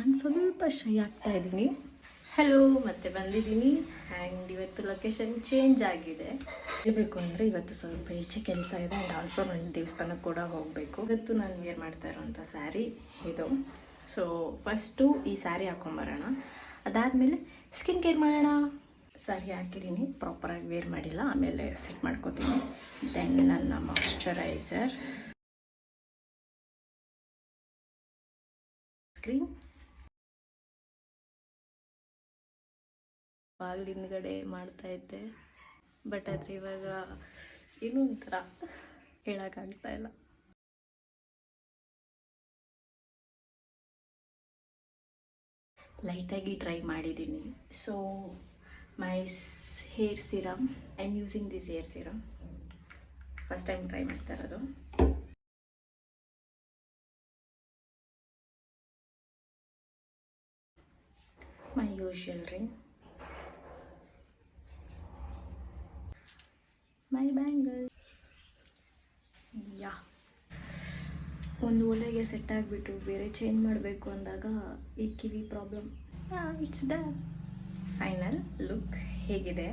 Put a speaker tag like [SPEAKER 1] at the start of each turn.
[SPEAKER 1] ನಾನು ಸ್ವಲ್ಪ ಶೈ ಆಗ್ತಾ ಇದ್ದೀನಿ. ಹಲೋ, ಮತ್ತೆ ಬಂದಿದ್ದೀನಿ. ಆ್ಯಂಡ್ ಇವತ್ತು ಲೊಕೇಶನ್ ಚೇಂಜ್ ಆಗಿದೆ. ಹೇಳಬೇಕು ಅಂದರೆ ಇವತ್ತು ಸ್ವಲ್ಪ ಈಚೆ ಕೆಲಸ ಇದೆ. ಆ್ಯಂಡ್ ಆಲ್ಸೋ ನಾನು ದೇವಸ್ಥಾನಕ್ಕೆ ಕೂಡ ಹೋಗಬೇಕು. ಇವತ್ತು ನಾನು ವೇರ್ ಮಾಡ್ತಾ ಇರೋಂಥ ಸ್ಯಾರಿ ಇದು. ಸೊ ಫಸ್ಟು ಈ ಸ್ಯಾರಿ ಹಾಕೊಂಬರೋಣ, ಅದಾದಮೇಲೆ ಸ್ಕಿನ್ ಕೇರ್ ಮಾಡೋಣ. ಸ್ಯಾರಿ ಹಾಕಿದ್ದೀನಿ, ಪ್ರಾಪರಾಗಿ ವೇರ್ ಮಾಡಿಲ್ಲ, ಆಮೇಲೆ ಸೆಟ್ ಮಾಡ್ಕೋತೀನಿ. ದೆನ್ ನನ್ನ ಮಾಯ್ಶ್ಚರೈಸರ್, ಸ್ಕ್ರೀನ್, ಬಾಗಿಲು ಹಿಂದ್ಗಡೆ ಮಾಡ್ತಾ ಇದ್ದೆ. ಬಟ್ ಆದರೆ ಇವಾಗ ಏನೋ ಒಂಥರ ಹೇಳೋಕ್ಕಾಗ್ತಾ ಇಲ್ಲ. ಲೈಟಾಗಿ ಟ್ರೈ ಮಾಡಿದ್ದೀನಿ. So my hair serum, I am using this hair serum. First time try ಮಾಡ್ತಾ ಇರೋದು. My usual ring, my bangle. Yeah, ಒಂದು ಒಲೆಗೆ ಸೆಟ್ ಆಗಿಬಿಟ್ಟು ಬೇರೆ ಚೇಂಜ್ ಮಾಡಬೇಕು ಅಂದಾಗ ಈ ಕಿವಿ problem. It's done. Final look ಹೇಗಿದೆ